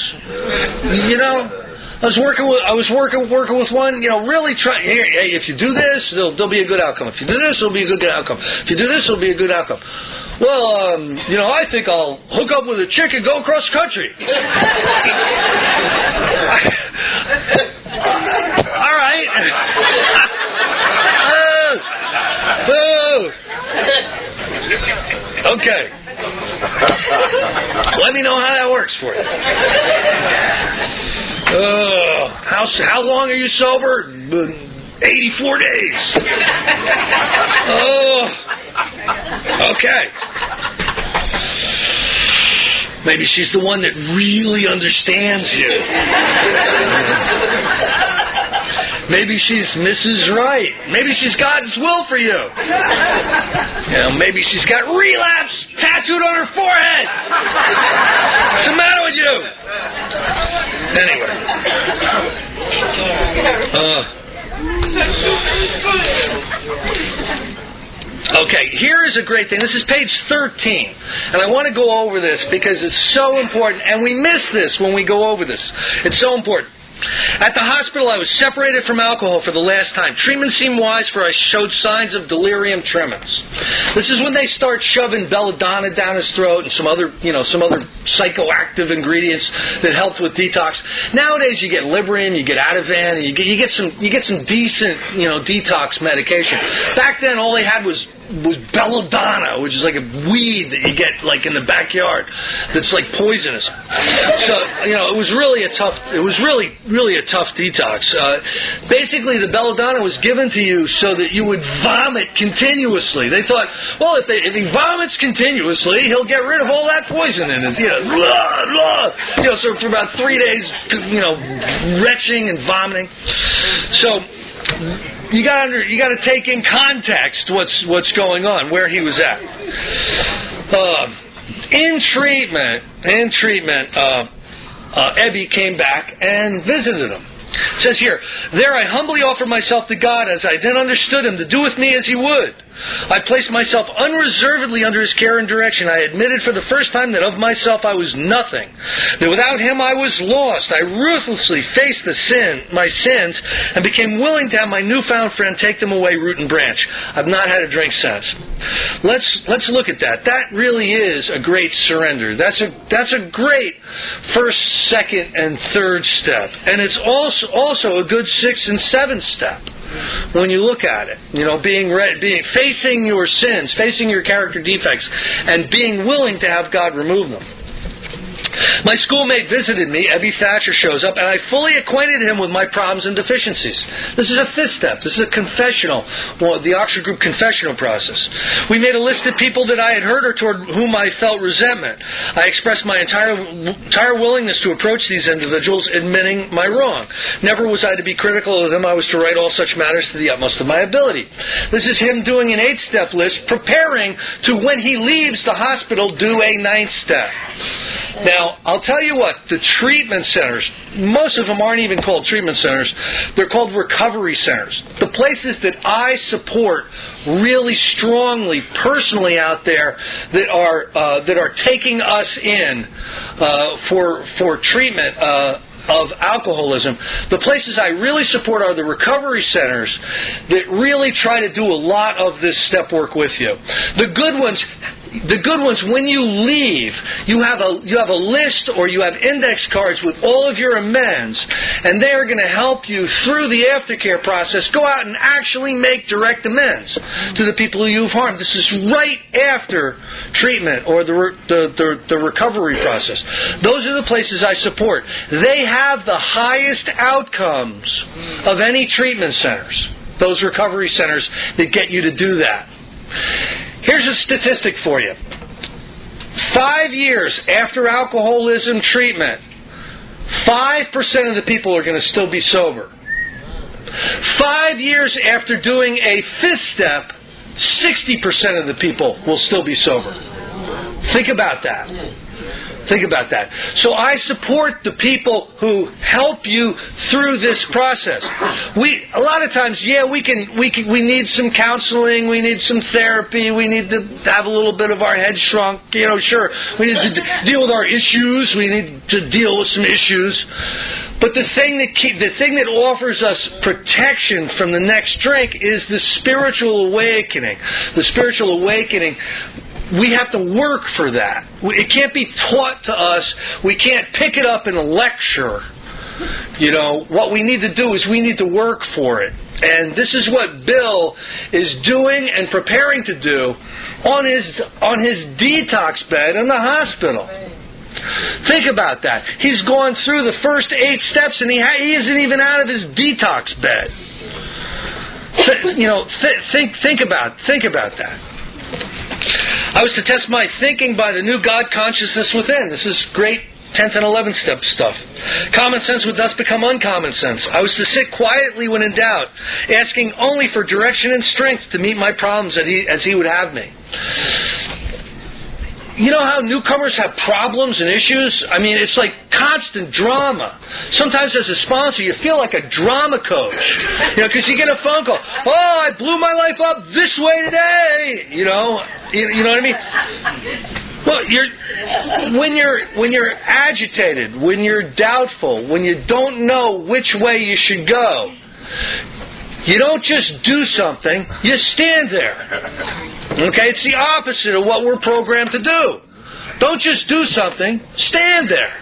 You know, I was working with one. You know, really trying. Hey, if you do this, there'll be a good outcome. If you do this, there'll be a good outcome. If you do this, there'll be a good outcome. Well, you know, I think I'll hook up with a chick and go across the country. All right. Okay. Let me know how that works for you. How long are you sober? 84 days. Okay. Maybe she's the one that really understands you. Maybe she's Mrs. Right. Maybe she's God's will for you. You know, maybe she's got relapse tattooed on her forehead. What's the matter with you? Okay, here is a great thing. This is page 13. And I want to go over this because it's so important. And we miss this when we go over this. It's so important. At the hospital, I was separated from alcohol for the last time. Treatment seemed wise, for I showed signs of delirium tremens. This is when they start shoving belladonna down his throat and some other psychoactive ingredients that helped with detox. Nowadays, you get Librium, you get Ativan, and you get some decent, detox medication. Back then, all they had was belladonna, which is like a weed that you get like in the backyard that's like poisonous. So it was really a tough detox. Basically, the belladonna was given to you so that you would vomit continuously. They thought, well, if he vomits continuously, he'll get rid of all that poison in it. So for about 3 days, retching and vomiting. So you got to take in context what's going on, where he was at. In treatment, Ebby came back and visited him. It says here, there I humbly offered myself to God as I then understood Him to do with me as He would. I placed myself unreservedly under His care and direction. I admitted for the first time that of myself I was nothing. That without Him I was lost. I ruthlessly faced my sins and became willing to have my newfound friend take them away root and branch. I've not had a drink since. Let's look at that. That really is a great surrender. That's a great first, second, and third step. And it's also a good 6th and 7th step. When you look at it, facing your sins, facing your character defects, and being willing to have God remove them. My schoolmate visited me, Ebby Thatcher shows up, and I fully acquainted him with my problems and deficiencies. This is a 5th step. This is a confessional, the Oxford Group confessional process. We made a list of people that I had hurt or toward whom I felt resentment. I expressed my entire willingness to approach these individuals, admitting my wrong. Never was I to be critical of them. I was to write all such matters to the utmost of my ability. This is him doing an 8-step list, preparing to, when he leaves the hospital, do a 9th step. Now, Now, I'll tell you what, the treatment centers, most of them aren't even called treatment centers. They're called recovery centers. The places that I support really strongly, personally out there, that are taking us in for treatment of alcoholism, the places I really support are the recovery centers that really try to do a lot of this step work with you. The good ones, when you leave, you have a list or you have index cards with all of your amends, and they are going to help you through the aftercare process go out and actually make direct amends to the people who you've harmed. This is right after treatment or the recovery process. Those are the places I support. They have the highest outcomes of any treatment centers, those recovery centers that get you to do that. Here's a statistic for you. 5 years after alcoholism treatment, 5% of the people are going to still be sober. 5 years after doing a fifth step, 60% of the people will still be sober. Think about that. Think about that. So I support the people who help you through this process. A lot of times, we need some counseling, we need some therapy, we need to have a little bit of our head shrunk. Sure, we need to deal with our issues, we need to deal with some issues. But the thing that offers us protection from the next drink is the spiritual awakening. The spiritual awakening. We have to work for that. It can't be taught to us. We can't pick it up in a lecture. What we need to do is we need to work for it. And this is what Bill is doing and preparing to do on his detox bed in the hospital. Think about that. He's gone through the first 8 steps and he isn't even out of his detox bed. Think about that. I was to test my thinking by the new God consciousness within. This is great 10th and 11th step stuff. Common sense would thus become uncommon sense. I was to sit quietly when in doubt, asking only for direction and strength to meet my problems as he would have me. You know how newcomers have problems and issues? I mean, it's like constant drama. Sometimes as a sponsor, you feel like a drama coach. Because you get a phone call. Oh, I blew my life up this way today. You know what I mean? Well, when you're agitated, when you're doubtful, when you don't know which way you should go, you don't just do something, you stand there. Okay? It's the opposite of what we're programmed to do. Don't just do something, stand there.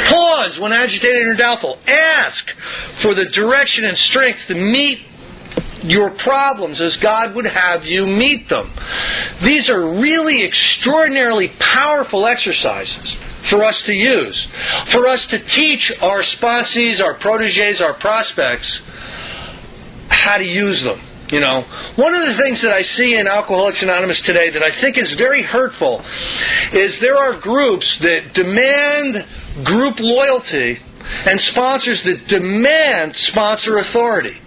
Pause when agitated or doubtful. Ask for the direction and strength to meet your problems as God would have you meet them. These are really extraordinarily powerful exercises for us to use, for us to teach our sponsees, our protégés, our prospects how to use them. One of the things that I see in Alcoholics Anonymous today that I think is very hurtful is there are groups that demand group loyalty and sponsors that demand sponsor authority.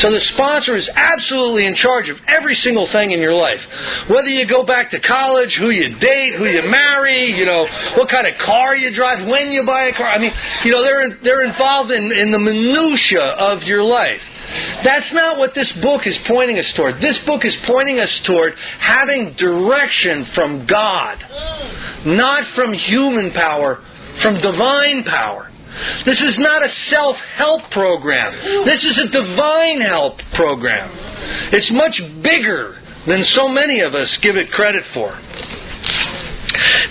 So the sponsor is absolutely in charge of every single thing in your life. Whether you go back to college, who you date, who you marry, what kind of car you drive, when you buy a car. I mean, they're involved in the minutia of your life. That's not what this book is pointing us toward. This book is pointing us toward having direction from God, not from human power, from divine power. This is not a self-help program. This is a divine help program. It's much bigger than so many of us give it credit for.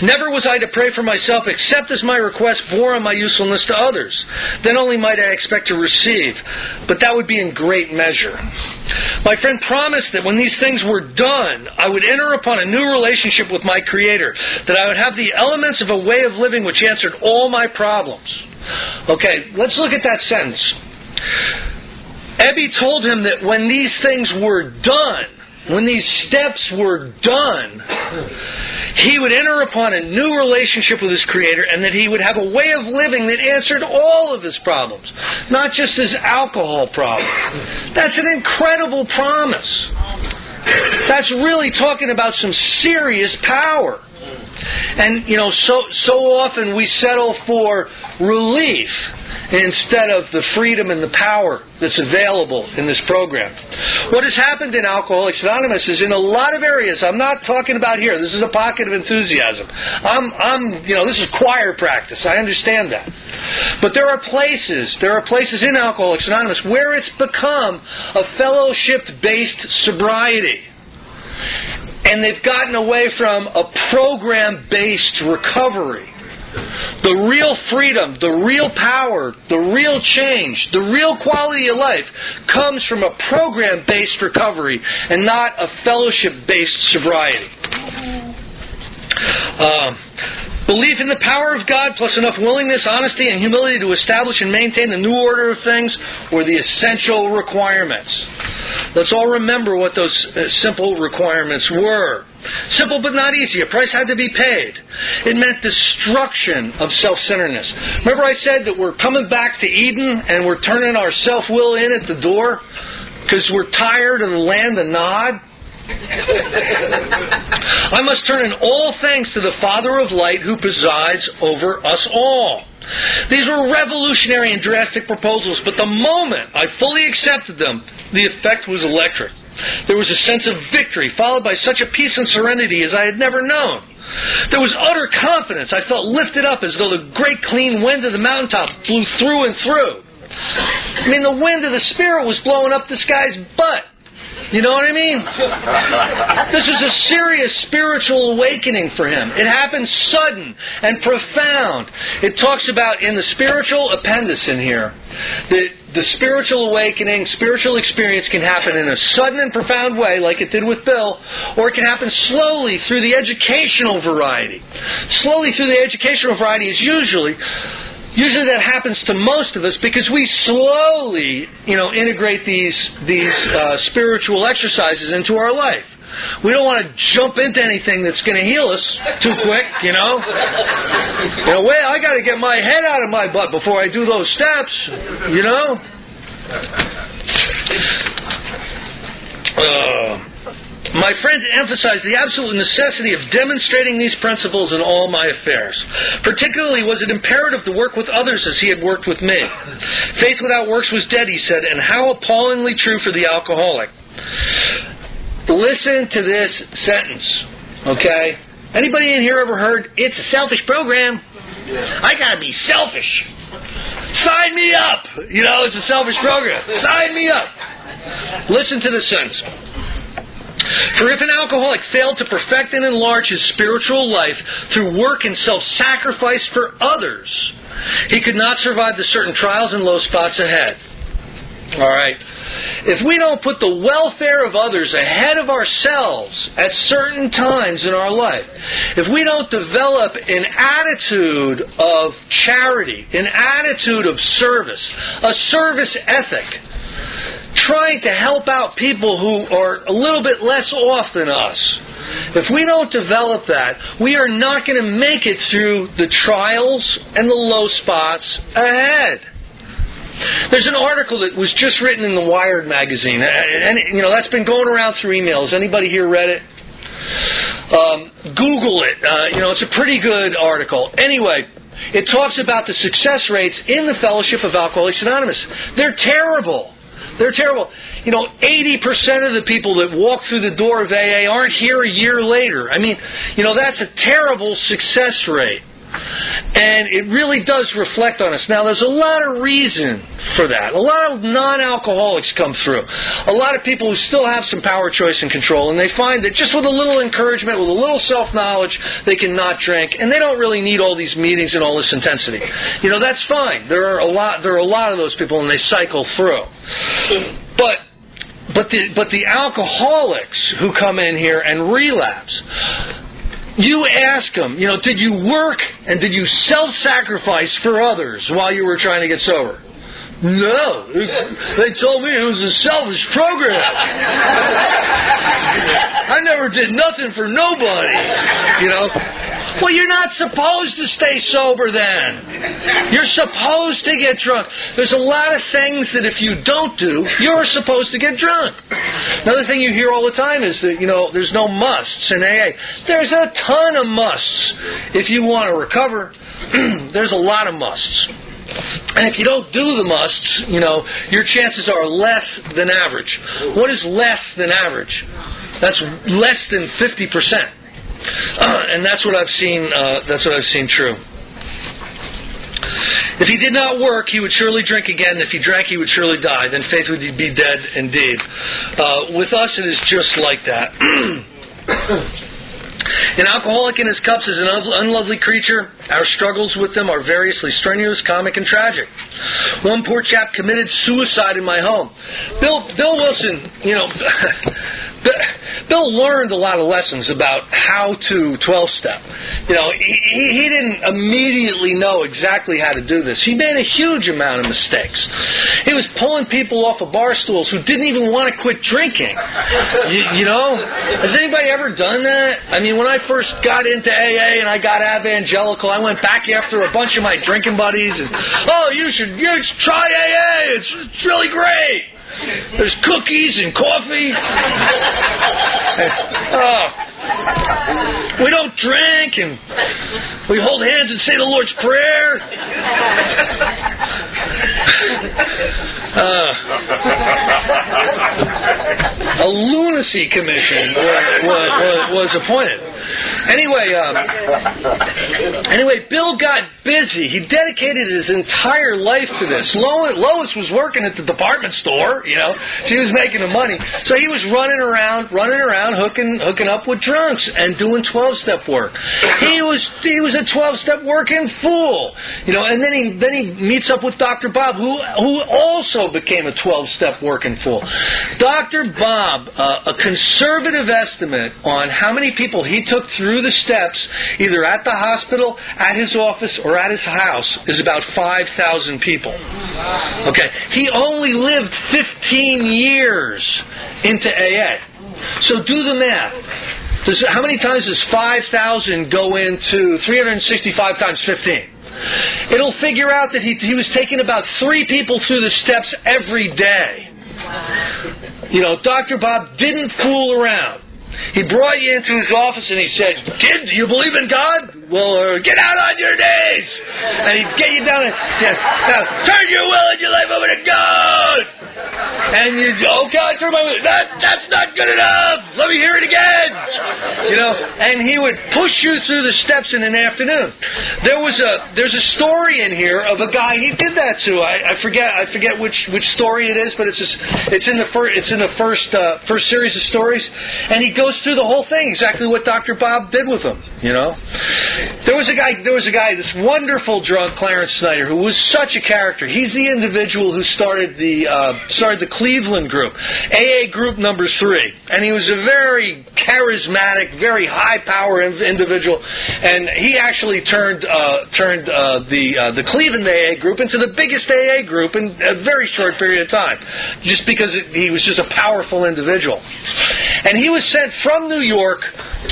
Never was I to pray for myself except as my request bore on my usefulness to others. Then only might I expect to receive, but that would be in great measure. My friend promised that when these things were done, I would enter upon a new relationship with my Creator, that I would have the elements of a way of living which answered all my problems. Okay, let's look at that sentence. Ebby told him that when these things were done, when these steps were done, he would enter upon a new relationship with his Creator and that he would have a way of living that answered all of his problems, not just his alcohol problem. That's an incredible promise. That's really talking about some serious power. And so often we settle for relief instead of the freedom and the power that's available in this program. What has happened in Alcoholics Anonymous is in a lot of areas. I'm not talking about here. This is a pocket of enthusiasm. This is choir practice. I understand that. But there are places in Alcoholics Anonymous where it's become a fellowship-based sobriety. And they've gotten away from a program-based recovery. The real freedom, the real power, the real change, the real quality of life comes from a program-based recovery and not a fellowship-based sobriety. Belief in the power of God plus enough willingness, honesty, and humility to establish and maintain the new order of things were the essential requirements. Let's all remember what those simple requirements were. Simple but not easy. A price had to be paid. It meant destruction of self-centeredness. Remember I said that we're coming back to Eden and we're turning our self-will in at the door because we're tired of the land of Nod? I must turn in all thanks to the Father of Light who presides over us all. These were revolutionary and drastic proposals, but the moment I fully accepted them, the effect was electric. There was a sense of victory, followed by such a peace and serenity as I had never known. There was utter confidence. I felt lifted up as though the great clean wind of the mountaintop blew through and through. I mean, the wind of the Spirit was blowing up this guy's butt. You know what I mean? This was a serious spiritual awakening for him. It happened sudden and profound. It talks about in the spiritual appendix in here, the spiritual awakening, spiritual experience can happen in a sudden and profound way, like it did with Bill, or it can happen slowly through the educational variety. Slowly through the educational variety is usually that happens to most of us because we slowly, integrate these spiritual exercises into our life. We don't want to jump into anything that's going to heal us too quick, Well, I got to get my head out of my butt before I do those steps, My friend emphasized the absolute necessity of demonstrating these principles in all my affairs. Particularly was it imperative to work with others as he had worked with me. Faith without works was dead, he said, and how appallingly true for the alcoholic. Listen to this sentence, okay? Anybody in here ever heard, it's a selfish program? Yeah. I gotta be selfish. Sign me up! It's a selfish program. Sign me up! Listen to this sentence. For if an alcoholic failed to perfect and enlarge his spiritual life through work and self-sacrifice for others, he could not survive the certain trials and low spots ahead. All right. If we don't put the welfare of others ahead of ourselves at certain times in our life, if we don't develop an attitude of charity, an attitude of service, a service ethic, trying to help out people who are a little bit less off than us. If we don't develop that, we are not going to make it through the trials and the low spots ahead. There's an article that was just written in the Wired magazine, and that's been going around through emails. Anybody here read it? Google it. It's a pretty good article. Anyway, it talks about the success rates in the Fellowship of Alcoholics Anonymous. They're terrible. They're terrible. 80% of the people that walk through the door of AA aren't here a year later. I mean, that's a terrible success rate. And it really does reflect on us. Now, there's a lot of reason for that. A lot of non-alcoholics come through. A lot of people who still have some power, choice, and control, and they find that just with a little encouragement, with a little self-knowledge, they can not drink, and they don't really need all these meetings and all this intensity. That's fine. There are a lot of those people, and they cycle through. But the alcoholics who come in here and relapse, you ask them, did you work and did you self-sacrifice for others while you were trying to get sober? No. They told me it was a selfish program. I never did nothing for nobody, Well, you're not supposed to stay sober then. You're supposed to get drunk. There's a lot of things that if you don't do, you're supposed to get drunk. Another thing you hear all the time is that, there's no musts in AA. There's a ton of musts. If you want to recover, there's a lot of musts. And if you don't do the musts, your chances are less than average. What is less than average? That's less than 50%. And that's what I've seen. That's what I've seen true. If he did not work, he would surely drink again. If he drank, he would surely die. Then faith would be dead indeed. With us, it is just like that. An alcoholic in his cups is an unlovely creature. Our struggles with them are variously strenuous, comic, and tragic. One poor chap committed suicide in my home. Bill Wilson, Bill learned a lot of lessons about how to 12-step. He didn't immediately know exactly how to do this. He made a huge amount of mistakes. He was pulling people off of bar stools who didn't even want to quit drinking. Has anybody ever done that? I mean, when I first got into AA and I got evangelical, I went back after a bunch of my drinking buddies and, you should try AA. It's really great. There's cookies and coffee. We don't drink, and we hold hands and say the Lord's Prayer. A lunacy commission was appointed. Anyway, Bill got busy. He dedicated his entire life to this. Lois was working at the department store. She was making the money, so he was running around, hooking up with drunks and doing 12-step work. He was a 12-step working fool, And then he meets up with Dr. Bob, who also became a 12-step working fool. Dr. Bob, a conservative estimate on how many people he took through the steps, either at the hospital, at his office, or at his house, is about 5,000 people. Okay, he only lived 15 years into AA. So do the math. How many times does 5,000 go into 365 times 15? It'll figure out that he was taking about 3 people through the steps every day. Dr. Bob didn't fool around. He brought you into his office and he said, "Kid, do you believe in God? Well, get out on your knees." And he'd get you down and turn your will and your life over to God. And you, okay, I turn my will. That's not good enough. Let me hear it again. And he would push you through the steps in an afternoon. There's a story in here of a guy he did that to. I forget which story it is, but it's in the first series of stories, and he goes through the whole thing, exactly what Dr. Bob did with him. There was a guy, this wonderful drunk, Clarence Snyder, who was such a character. He's the individual who started the Cleveland group, AA group number 3, and he was a very charismatic, very high-power individual, and he actually turned the Cleveland AA group into the biggest AA group in a very short period of time, just because he was just a powerful individual. And he was sent from New York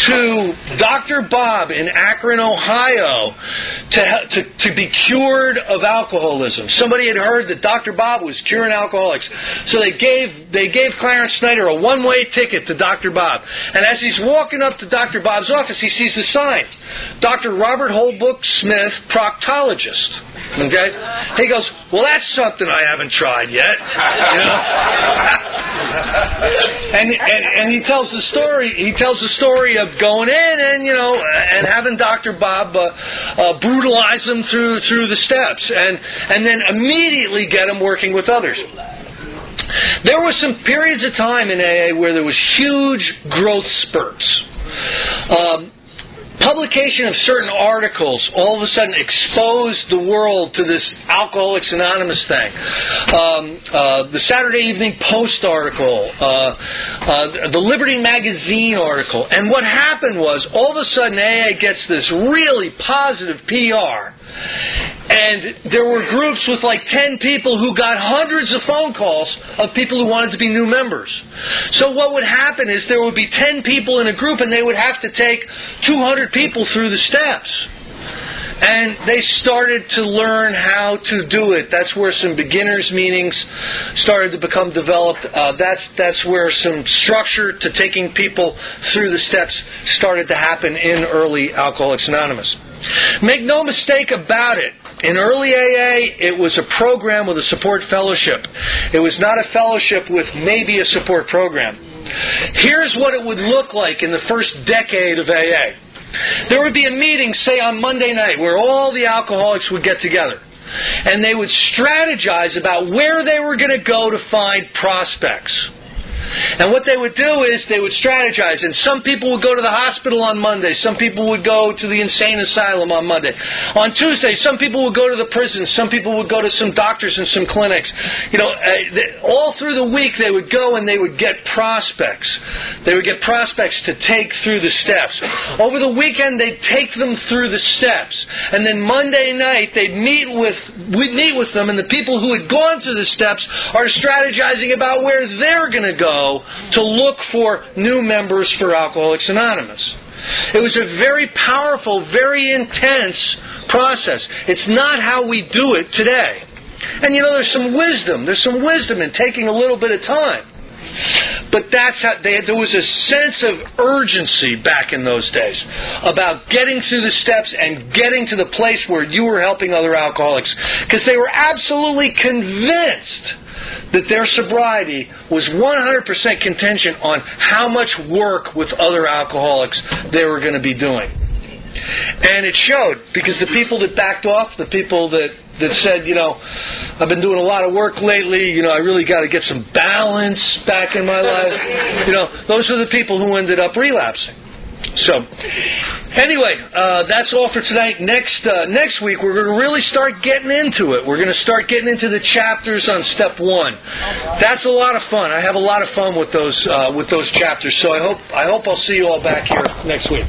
to Dr. Bob in Akron, Ohio, to be cured of alcoholism. Somebody had heard that Dr. Bob was curing alcoholics, so they gave Clarence Snyder a one-way ticket to Dr. Bob. And as he's walking up to Dr. Bob's office, he sees the sign, Dr. Robert Holbrook Smith, proctologist. Okay? He goes, "Well, that's something I haven't tried yet." And he tells the story. He tells the story of going in and having Dr. Bob brutalize them through the steps, and then immediately get them working with others. There were some periods of time in AA where there was huge growth spurts. Publication of certain articles all of a sudden exposed the world to this Alcoholics Anonymous thing. The Saturday Evening Post article, the Liberty Magazine article. And what happened was, all of a sudden AA gets this really positive PR. And there were groups with like 10 people who got hundreds of phone calls of people who wanted to be new members. So what would happen is there would be 10 people in a group and they would have to take 200 people through the steps. And they started to learn how to do it. That's where some beginners meetings started to become developed. That's where some structure to taking people through the steps started to happen in early Alcoholics Anonymous. Make no mistake about it. In early AA, it was a program with a support fellowship. It was not a fellowship with maybe a support program. Here's what it would look like in the first decade of AA. There would be a meeting, say on Monday night, where all the alcoholics would get together. And they would strategize about where they were going to go to find prospects. And what they would do is they would strategize. And some people would go to the hospital on Monday. Some people would go to the insane asylum on Monday. On Tuesday, some people would go to the prisons. Some people would go to some doctors and some clinics. All through the week they would go and they would get prospects. They would get prospects to take through the steps. Over the weekend, they'd take them through the steps. And then Monday night, we'd meet with them, and the people who had gone through the steps are strategizing about where they're going to go to look for new members for Alcoholics Anonymous. It was a very powerful, very intense process. It's not how we do it today. And there's some wisdom. There's some wisdom in taking a little bit of time. But that's how there was a sense of urgency back in those days about getting through the steps and getting to the place where you were helping other alcoholics, because they were absolutely convinced that their sobriety was 100% contingent on how much work with other alcoholics they were going to be doing. And it showed, because the people that backed off, the people that said, I've been doing a lot of work lately, I really got to get some balance back in my life, those are the people who ended up relapsing. So, anyway, that's all for tonight. Next week, we're going to really start getting into it. We're going to start getting into the chapters on step 1. That's a lot of fun. I have a lot of fun with those chapters. So I hope I'll see you all back here next week.